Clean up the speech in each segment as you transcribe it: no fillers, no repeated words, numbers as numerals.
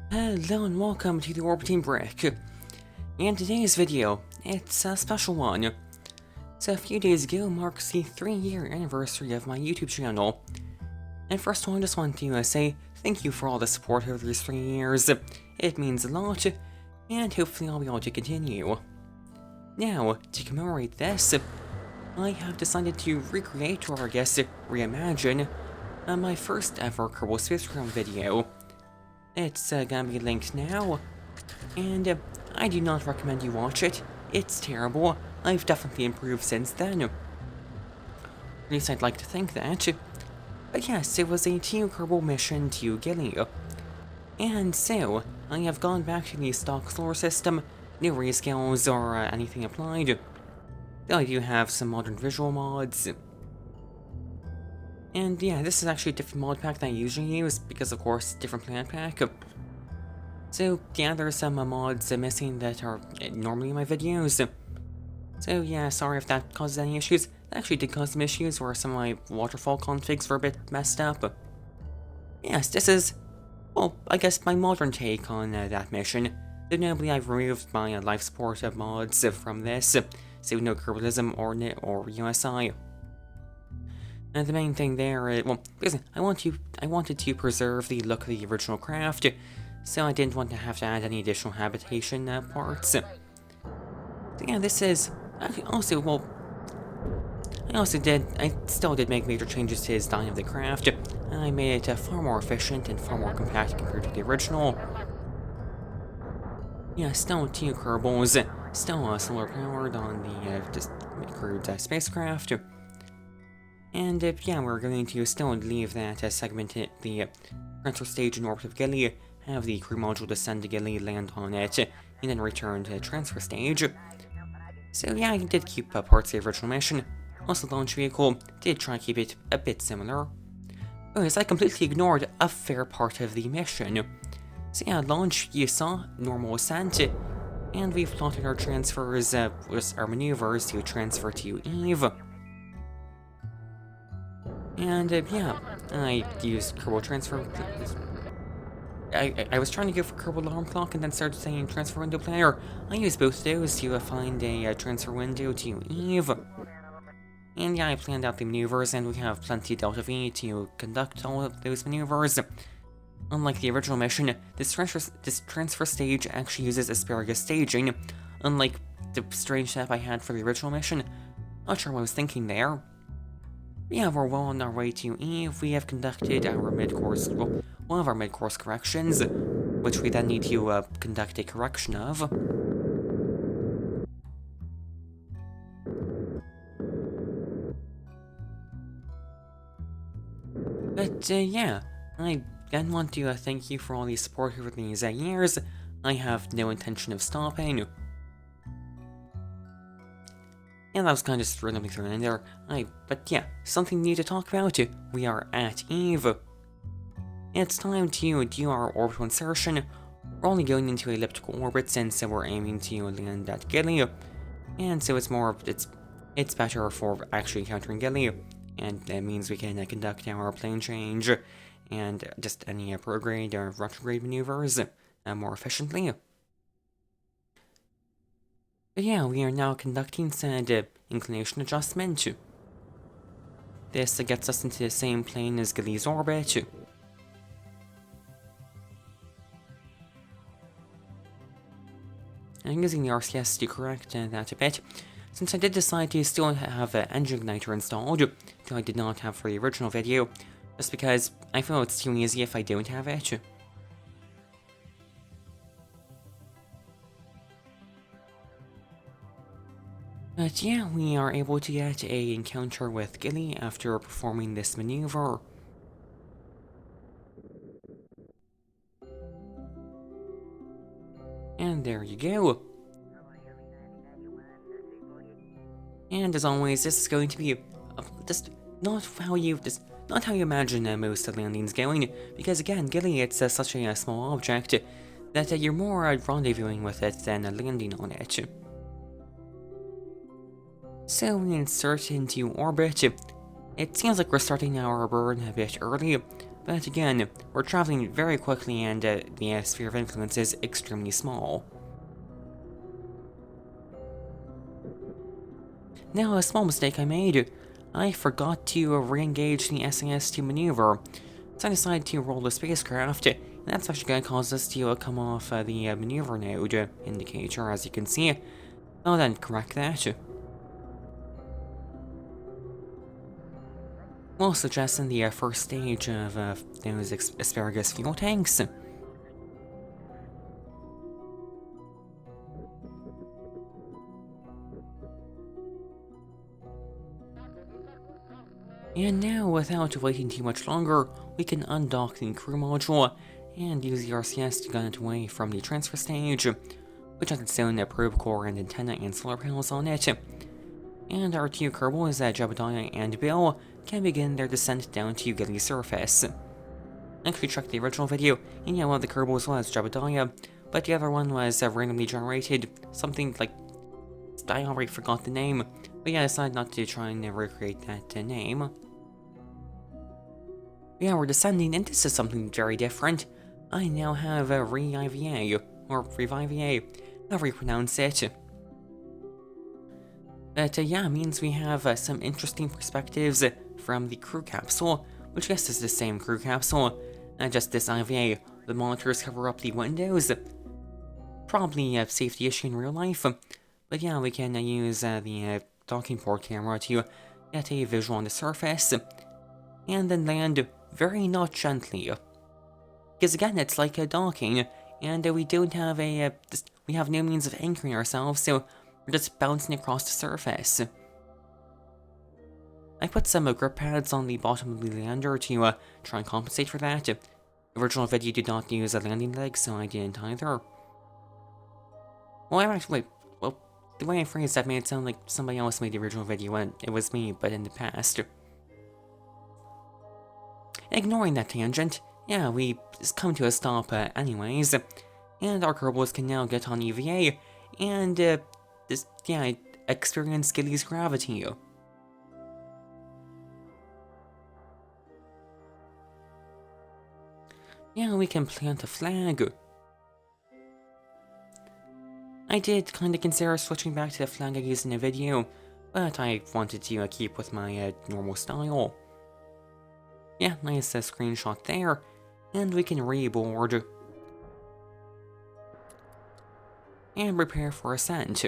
Hello and welcome to the Orbiting Brick. In today's video, it's a special one. So a few days ago marks the 3-year anniversary of my YouTube channel. And first of all, I just want to say thank you for all the support over these 3 years. It means a lot, and hopefully I'll be able to continue. Now, to commemorate this, I have decided to recreate, or I guess reimagine, my first ever Kerbal Space Program video. It's gonna be linked now, and I do not recommend you watch it. It's terrible. I've definitely improved since then. At least I'd like to think that. But yes, it was a Team Kerbal mission to Gilly. And so, I have gone back to the stock solar system, no rescales or anything applied. Though I do have some modern visual mods. And yeah, this is actually a different mod pack than I usually use, because of course, different planet pack. So yeah, there's some mods missing that are normally in my videos. So yeah, sorry if that causes any issues. That actually did cause some issues where some of my waterfall configs were a bit messed up. Yes, this is, well, I guess my modern take on that mission. Though notably I've removed my life support mods from this, so no Kerbalism or USI. And the main thing there, well, because I wanted to preserve the look of the original craft, so I didn't want to have to add any additional habitation parts. So yeah, this is also, well, I still did make major changes to the design of the craft, and I made it far more efficient and far more compact compared to the original. Yeah, still 2 Kerbals, still solar powered on the just crude spacecraft. And yeah, we're going to still leave that segment at the transfer stage in orbit of Gilly, have the crew module descend to Gilly, land on it, and then return to the transfer stage. So yeah, I did keep parts of the original mission. Also, the launch vehicle did try to keep it a bit similar. Anyways, I completely ignored a fair part of the mission. So yeah, launch, you saw, normal ascent, and we've plotted our transfers, our maneuvers to transfer to Eve. And yeah, I used Kerbal transfer. I was trying to go for Kerbal alarm clock and then started saying transfer window player. I used both of those to find a transfer window to Eve. And yeah, I planned out the maneuvers, and we have plenty of Delta V to conduct all of those maneuvers. Unlike the original mission, this transfer stage actually uses asparagus staging, unlike the strange setup I had for the original mission. Not sure what I was thinking there. Yeah, we're well on our way to Eve. We have conducted our mid-course, well, one of our mid-course corrections, which we then need to conduct a correction of. But yeah, I then want to thank you for all the support over these years. I have no intention of stopping. Yeah, that was kind of just randomly thrown in there. But yeah, something new to talk about. We are at Eve. It's time to do our orbital insertion. We're only going into elliptical orbit since we're aiming to land at Gilly, and so it's better for actually encountering Gilly, and that means we can conduct our plane change and just any prograde or retrograde maneuvers more efficiently. But yeah, we are now conducting said inclination adjustment. This gets us into the same plane as Gilly's orbit. I'm using the RCS to correct that a bit, since I did decide to still have an engine igniter installed, though I did not have for the original video, just because I feel it's too easy if I don't have it. But yeah, we are able to get an encounter with Gilly after performing this maneuver. And there you go. And as always, this is going to be just not how you imagine most landings going, because again, Gilly, it's such a small object that you're more rendezvousing with it than landing on it. So we insert into orbit. It seems like we're starting our burn a bit early, But again, we're traveling very quickly and the sphere of influence is extremely small. Now, a small mistake I made. I forgot to re-engage the SAS to maneuver, so I decided to roll the spacecraft, and that's actually going to cause us to come off the maneuver node indicator, as you can see. I'll then correct that. We'll suggest in the first stage of those asparagus fuel tanks. And now, without waiting too much longer, we can undock the crew module and use the RCS to gun it away from the transfer stage, which has its own probe core and antenna and solar panels on it. And our two Kerbals, Jebediah and Bill, can begin their descent down to Gilly's surface. I actually checked the original video, and yeah, one of the Kerbals was Jebediah, but the other one was randomly generated, something like... I already forgot the name, but yeah, I decided not to try and recreate that name. Yeah, we're descending into something very different. I now have a Re-IVA, or Reviva, however you pronounce it. But yeah, it means we have some interesting perspectives from the crew capsule, which I guess is the same crew capsule, just this IVA. The monitors cover up the windows. Probably a safety issue in real life, but yeah, we can use the docking port camera to get a visual on the surface, and then land very not gently. Because again, it's like a docking, and we don't have we have no means of anchoring ourselves, so we're just bouncing across the surface. I put some grip pads on the bottom of the lander to try and compensate for that. The original video did not use a landing leg, so I didn't either. Well, the way I phrased that made it sound like somebody else made the original video and it was me, but in the past. Ignoring that tangent, yeah, we just come to a stop anyways, and our Kerbals can now get on EVA, and experience Gilly's gravity. Yeah, we can plant a flag. I did kinda consider switching back to the flag I used in the video, but I wanted to keep with my normal style. Yeah, nice screenshot there, and we can reboard. And prepare for ascent.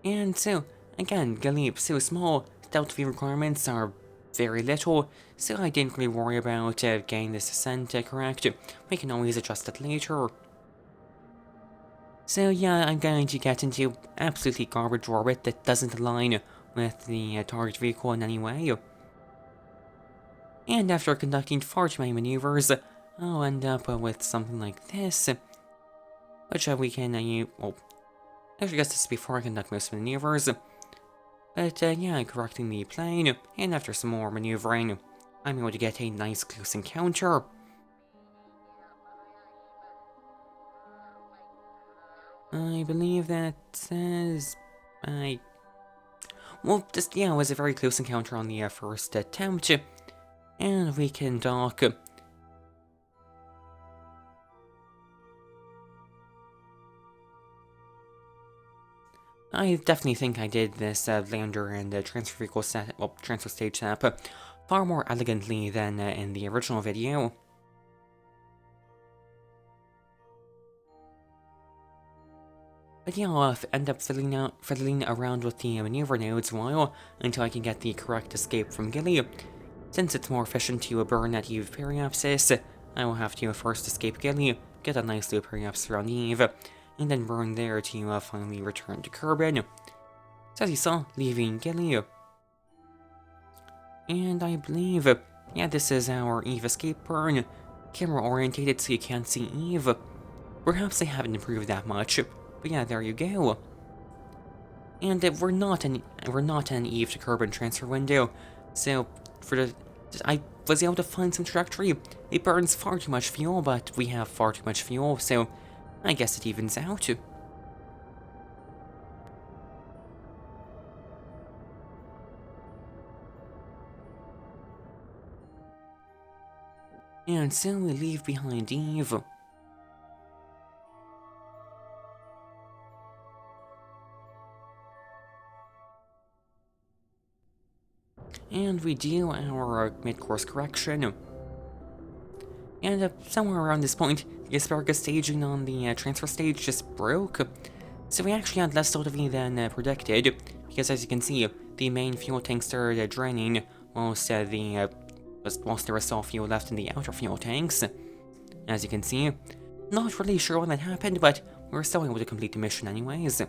And so, again, Gilly so small, stealth V requirements are very little, so I didn't really worry about getting this ascent correct. We can always adjust it later. So yeah, I'm going to get into absolutely garbage orbit that doesn't align with the target vehicle in any way. And after conducting far too many maneuvers, I'll end up with something like this, which we can, well, actually I guess this is before I conduct most maneuvers. But yeah, correcting the plane, and after some more maneuvering, I'm able to get a nice close encounter. I believe that says... Well, just, yeah, it was a very close encounter on the first attempt, and we can dock. I definitely think I did this lander and transfer vehicle transfer stage setup far more elegantly than in the original video. But yeah, I'll end up fiddling around with the maneuver nodes a while until I can get the correct escape from Gilly. Since it's more efficient to burn at Eve periapsis, I will have to first escape Gilly, get a nice loop periapsis around Eve, and then burn there to finally return to Kerbin. So as you saw, leaving Gilly. And I believe, yeah, this is our Eve escape burn. Camera orientated so you can't see Eve. Perhaps they haven't improved that much, but yeah, there you go. And we're not an Eve to Kerbin transfer window, so I was able to find some trajectory. It burns far too much fuel, but we have far too much fuel, so I guess it evens out. And so we leave behind Eve. And we do our mid-course correction. And somewhere around this point, the asparagus staging on the transfer stage just broke. So we actually had less LTV than predicted, because as you can see, the main fuel tank started draining whilst there was still fuel left in the outer fuel tanks. As you can see, not really sure when that happened, but we were still able to complete the mission anyways.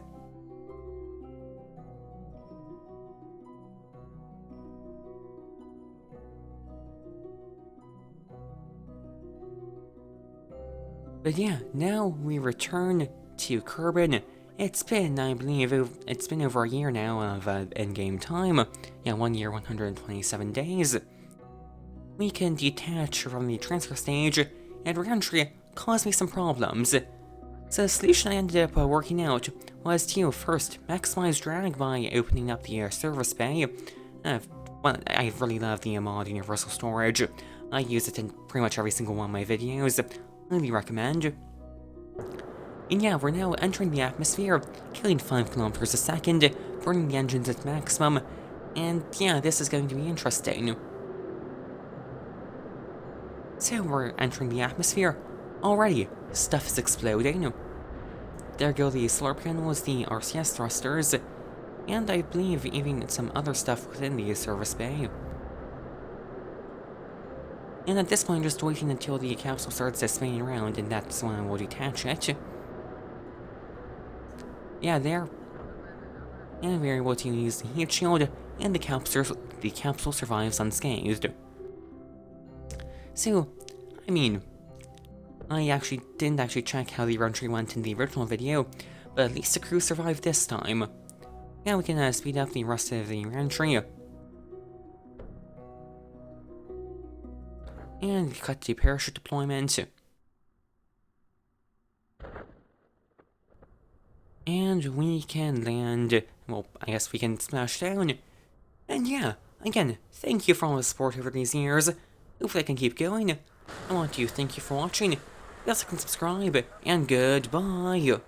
But yeah, now we return to Kerbal. It's been, I believe, it's been over a year now of in-game time. Yeah, 1 year, 127 days. We can detach from the transfer stage, and re-entry caused me some problems. So the solution I ended up working out was to first maximize drag by opening up the service bay. Well, I really love the mod Universal Storage. I use it in pretty much every single one of my videos. Highly recommend. And yeah, we're now entering the atmosphere, killing 5 kilometers a second, burning the engines at maximum, and yeah, this is going to be interesting. So we're entering the atmosphere. Already, stuff is exploding. There go the solar panels, the RCS thrusters, and I believe even some other stuff within the service bay. And at this point, I'm just waiting until the capsule starts spinning around, and that's when I will detach it. Yeah, there. And we're able to use the heat shield, and the capsule survives unscathed. So, I mean, I didn't actually check how the re-entry went in the original video, but at least the crew survived this time. Now we can speed up the rest of the re-entry. And cut to parachute deployment. And we can land, well, I guess we can smash down. And yeah, again, thank you for all the support over these years. Hopefully I can keep going. I want to thank you for watching. You also can subscribe, and goodbye.